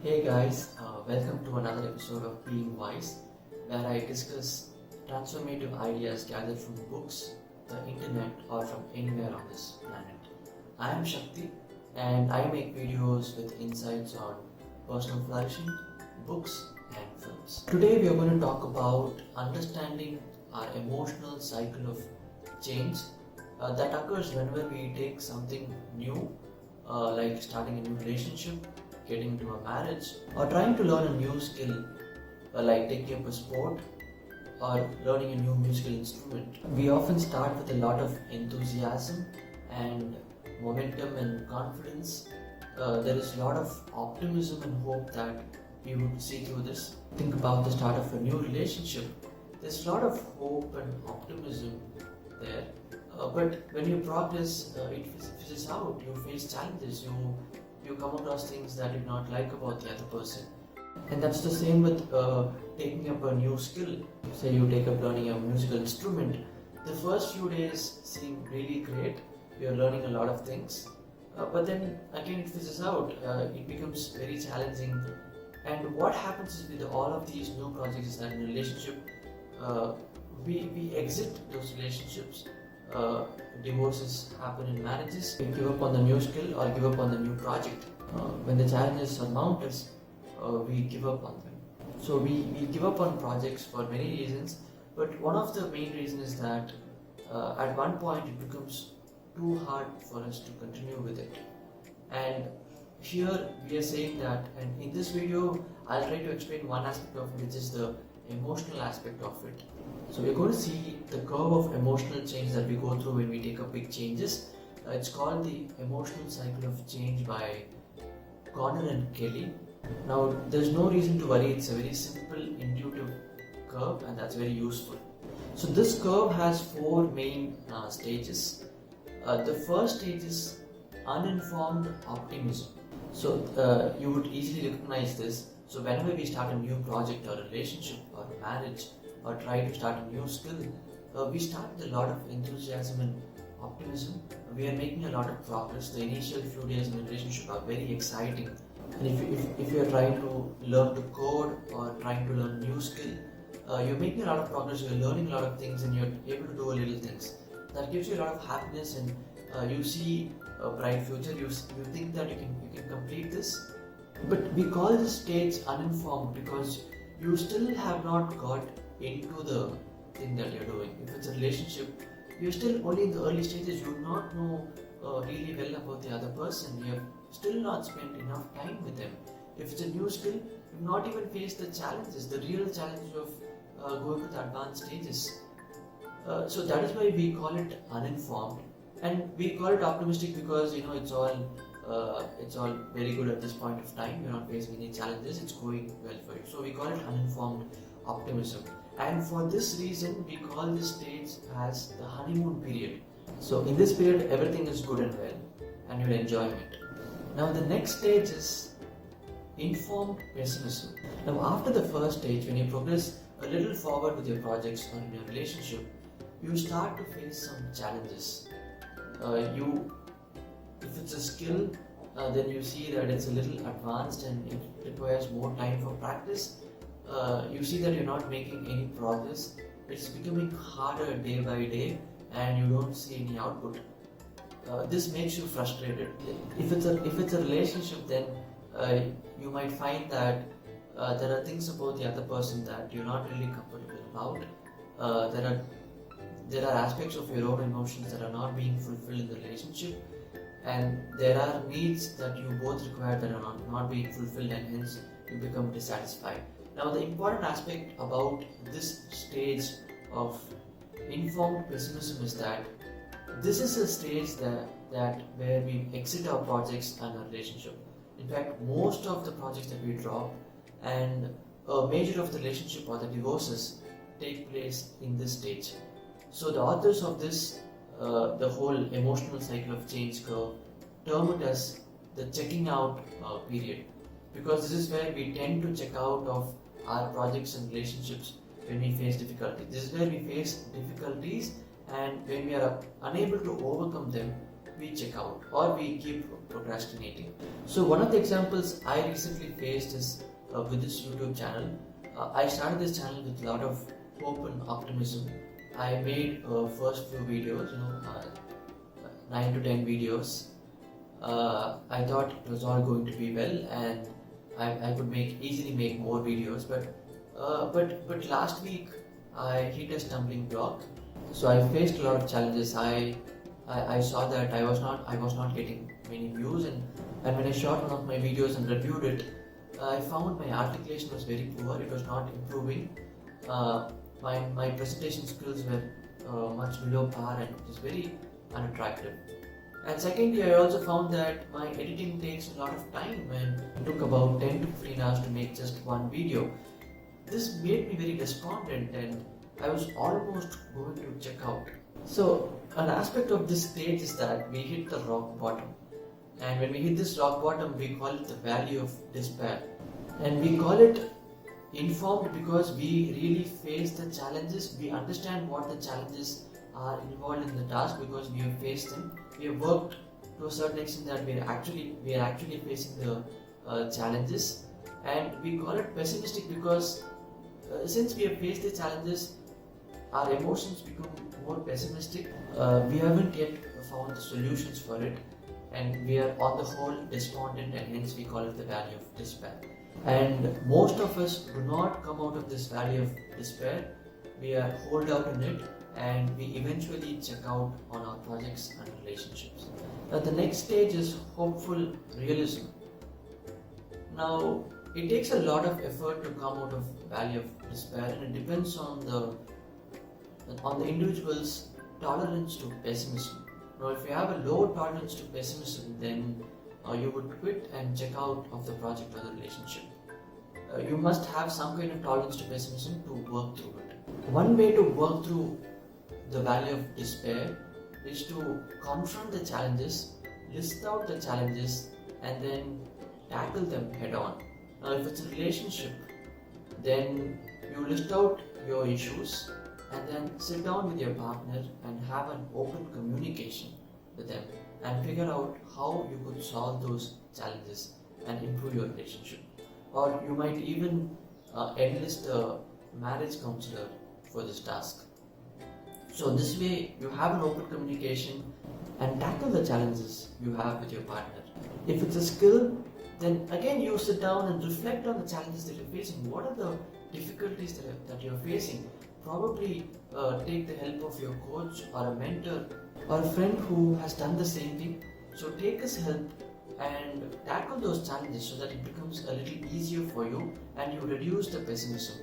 Hey guys, welcome to another episode of Being Wise, where I discuss transformative ideas gathered from books, the internet, or from anywhere on this planet. I am Shakthi, and I make videos with insights on personal flourishing, books, and films. Today we are going to talk about understanding our emotional cycle of change that occurs whenever we take something new, like starting a new relationship, getting into a marriage, or trying to learn a new skill, like taking up a sport or learning a new musical instrument. We often start with a lot of enthusiasm and momentum and confidence. There is a lot of optimism and hope that we would see through this. Think about the start of a new relationship. There's a lot of hope and optimism there. But when you progress, it fizzes out. You face challenges. You come across things that you do not like about the other person. And that's the same with taking up a new skill. Say you take up learning a musical instrument. The first few days seem really great. You're learning a lot of things. But then again it fizzes out. It becomes very challenging. And what happens is with all of these new projects is that in a relationship, we exit those relationships. Divorces happen in marriages. We give up on the new skill or give up on the new project. When the challenges surmount us, we give up on them. So we give up on projects for many reasons, but one of the main reasons is that at one point it becomes too hard for us to continue with it. And here we are saying that, and in this video I'll try to explain one aspect of it, which is the emotional aspect of it. So we're going to see the curve of emotional change that we go through when we take up big changes. It's called the emotional cycle of change by Connor and Kelley. Now there's no reason to worry, it's a very simple intuitive curve and that's very useful. So this curve has four main stages. The first stage is uninformed optimism. So you would easily recognize this. So whenever we start a new project or a relationship or a marriage or try to start a new skill, we start with a lot of enthusiasm and optimism. We are making a lot of progress. The initial few days in a relationship are very exciting. And if you are trying to learn to code or trying to learn a new skill, you're making a lot of progress, you're learning a lot of things and you're able to do a little things. That gives you a lot of happiness and you see a bright future, you think that you can complete this. But we call this stage uninformed because you still have not got into the thing that you're doing. If it's a relationship, you're still only in the early stages, you do not know really well about the other person, you have still not spent enough time with them. If it's a new skill, you've not even faced the challenges, the real challenges of going to the advanced stages. So that is why we call it uninformed, and we call it optimistic because it's all very good at this point of time. You're not facing any challenges, it's going well for you. So we call it uninformed optimism. And for this reason, we call this stage as the honeymoon period. So in this period, everything is good and well, and you're enjoying it. Now the next stage is informed pessimism. Now after the first stage, when you progress a little forward with your projects or in your relationship, you start to face some challenges. If it's a skill, then you see that it's a little advanced and it requires more time for practice. You see that you're not making any progress. It's becoming harder day by day and you don't see any output. This makes you frustrated. If it's a relationship, then you might find that there are things about the other person that you're not really comfortable about. There are aspects of your own emotions that are not being fulfilled in the relationship, and there are needs that you both require that are not being fulfilled, and hence you become dissatisfied. Now the important aspect about this stage of informed pessimism is that this is a stage that where we exit our projects and our relationship. In fact, most of the projects that we drop and a major of the relationship or the divorces take place in this stage. So the authors of this, the whole emotional cycle of change curve, term it as the checking out period, because this is where we tend to check out of our projects and relationships when we face difficulties. This is where we face difficulties, and when we are unable to overcome them, we check out or we keep procrastinating. So one of the examples I recently faced is with this YouTube channel. I started this channel with a lot of hope and optimism. I made first few videos, 9 to 10 videos. I thought it was all going to be well, and I could easily make more videos. But last week I hit a stumbling block. So I faced a lot of challenges. I saw that I was not getting many views, and when I shot one of my videos and reviewed it, I found my articulation was very poor. It was not improving. My presentation skills were much below par, and it was very unattractive. And secondly, I also found that my editing takes a lot of time, and it took about 10 to 15 hours to make just one video. This made me very despondent, and I was almost going to check out. So an aspect of this stage is that we hit the rock bottom. And when we hit this rock bottom, we call it the valley of despair. And we call it informed because we really face the challenges. We understand what the challenges are involved in the task because we have faced them. We have worked to a certain extent that we are actually facing the challenges. And we call it pessimistic because since we have faced the challenges, our emotions become more pessimistic. We haven't yet found the solutions for it, and we are on the whole despondent, and hence we call it the valley of despair. And most of us do not come out of this valley of despair. We are holed out in it, and we eventually check out on our projects and relationships. Now the next stage is hopeful realism. Now it takes a lot of effort to come out of valley of despair, and it depends on the individual's tolerance to pessimism. Now if you have a low tolerance to pessimism, then you would quit and check out of the project or the relationship. You must have some kind of tolerance to pessimism to work through it. One way to work through the valley of despair is to confront the challenges, list out the challenges, and then tackle them head on. Now if it's a relationship, then you list out your issues and then sit down with your partner and have an open communication with them and figure out how you could solve those challenges and improve your relationship. Or you might even enlist a marriage counselor for this task. So this way you have an open communication and tackle the challenges you have with your partner. If it's a skill, then again you sit down and reflect on the challenges that you're facing. What are the difficulties that you're facing? Probably take the help of your coach or a mentor or a friend who has done the same thing. So take his help and tackle those challenges so that it becomes a little easier for you and you reduce the pessimism.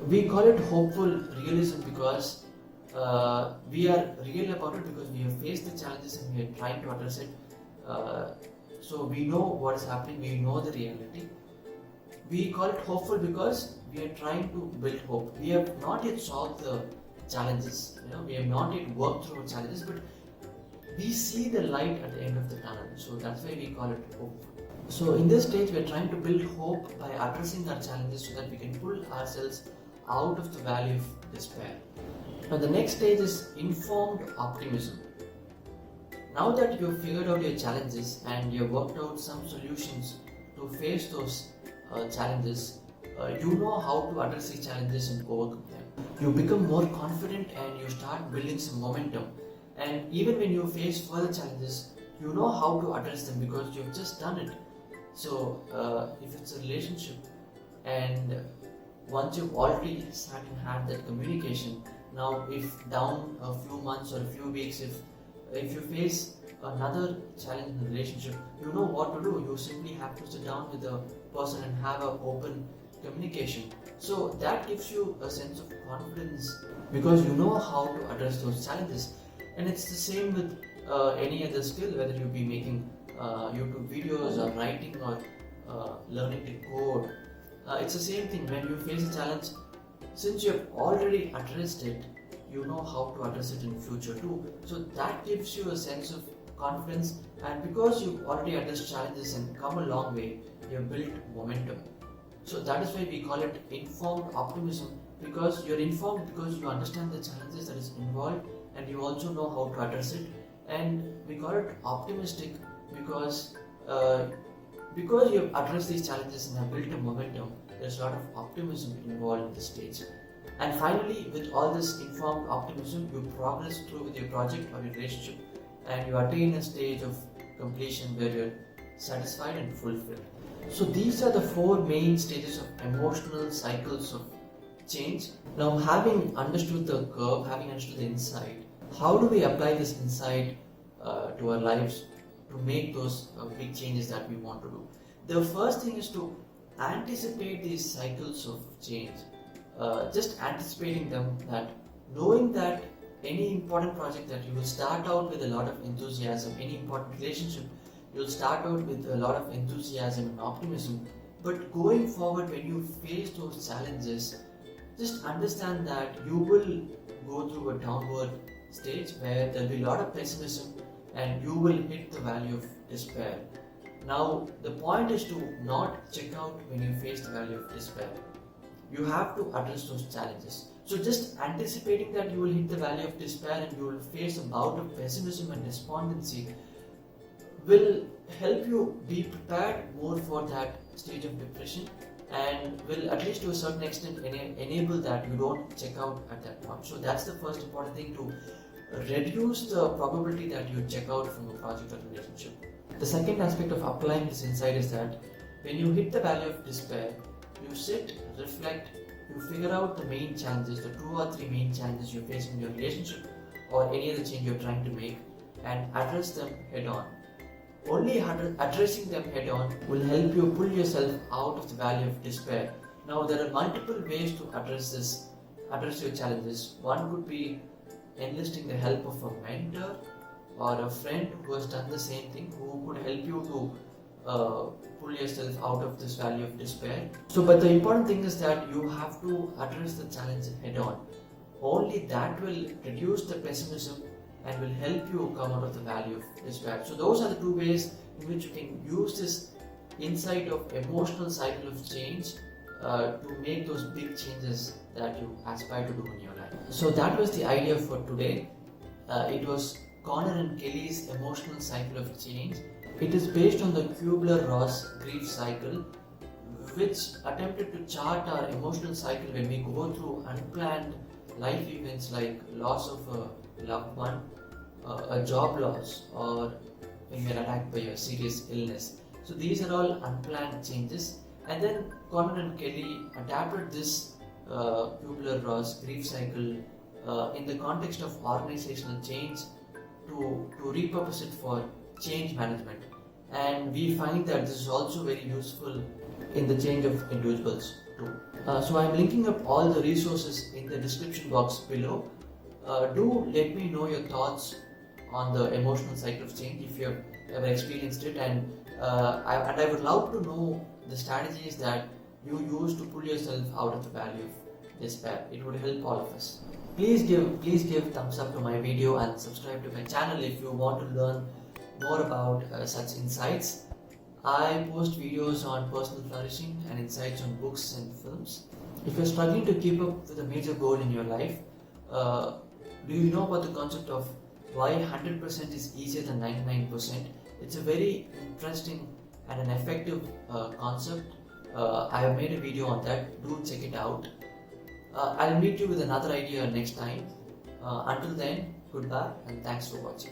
We call it hopeful realism because we are real about it because we have faced the challenges and we are trying to address it. So we know what is happening, we know the reality. We call it hopeful because we are trying to build hope. We have not yet solved the challenges, we have not yet worked through challenges, but we see the light at the end of the tunnel. So that's why we call it hopeful. So in this stage, we are trying to build hope by addressing our challenges so that we can pull ourselves out of the valley of despair. Now the next stage is informed optimism. Now that you've figured out your challenges and you've worked out some solutions to face those challenges, you know how to address these challenges and overcome them. You become more confident and you start building some momentum. And even when you face further challenges, you know how to address them because you've just done it. So if it's a relationship and once you've already sat and had that communication, now if down a few months or a few weeks, if you face another challenge in the relationship, you know what to do. You simply have to sit down with the person and have an open communication. So that gives you a sense of confidence because you know how to address those challenges. And it's the same with any other skill, whether you be making YouTube videos or writing or learning to code. It's the same thing. When you face a challenge, since you have already addressed it, you know how to address it in future too. So that gives you a sense of confidence, and because you've already addressed challenges and come a long way, you have built momentum. So that is why we call it informed optimism, because you're informed because you understand the challenges that is involved and you also know how to address it, And we call it optimistic because because you have addressed these challenges and have built a momentum. There's a lot of optimism involved in this stage. And finally, with all this informed optimism, you progress through with your project or your relationship, and you attain a stage of completion where you're satisfied and fulfilled. So these are the four main stages of emotional cycles of change. Now, having understood the curve, having understood the insight, how do we apply this insight to our lives to make those big changes that we want to do? The first thing is to anticipate these cycles of change. Just anticipating them, that knowing that any important project that you will start out with a lot of enthusiasm, any important relationship, you'll start out with a lot of enthusiasm and optimism, but going forward when you face those challenges, just understand that you will go through a downward stage where there'll be a lot of pessimism and you will hit the valley of despair. Now, the point is to not check out when you face the valley of despair. You have to address those challenges. So just anticipating that you will hit the valley of despair and you will face a bout of pessimism and despondency will help you be prepared more for that stage of depression, and will, at least to a certain extent, enable that you don't check out at that point. So that's the first important thing, to reduce the probability that you check out from a project or relationship. The second aspect of applying this insight is that when you hit the valley of despair, you sit, reflect, you figure out the main challenges, the 2 or 3 main challenges you face in your relationship or any other change you're trying to make, and address them head on. Only addressing them head on will help you pull yourself out of the valley of despair. Now, there are multiple ways to address your challenges. One could be enlisting the help of a mentor or a friend who has done the same thing, who could help you to pull yourself out of this valley of despair. But the important thing is that you have to address the challenge head on. Only that will reduce the pessimism and will help you come out of the valley of despair. So those are the 2 ways in which you can use this insight of emotional cycle of change to make those big changes that you aspire to do in your life. So that was the idea for today. It was Connor and Kelley's emotional cycle of change. It is based on the Kubler-Ross grief cycle, which attempted to chart our emotional cycle when we go through unplanned life events like loss of a loved one, a job loss, or when we are attacked by a serious illness. So these are all unplanned changes. And then Connor and Kelley adapted this Kubler-Ross grief cycle in the context of organizational change to repurpose it for change management. And we find that this is also very useful in the change of individuals too. So I am linking up all the resources in the description box below. Do let me know your thoughts on the emotional cycle of change if you have ever experienced it, and I would love to know the strategies that you use to pull yourself out of the valley of despair. It would help all of us. Please give thumbs up to my video and subscribe to my channel if you want to learn more about such insights. I post videos on personal flourishing and insights on books and films. If you're struggling to keep up with a major goal in your life, do you know about the concept of why 100% is easier than 99%? It's a very interesting and an effective concept. I have made a video on that. Do check it out. I'll meet you with another idea next time. Until then, goodbye and thanks for watching.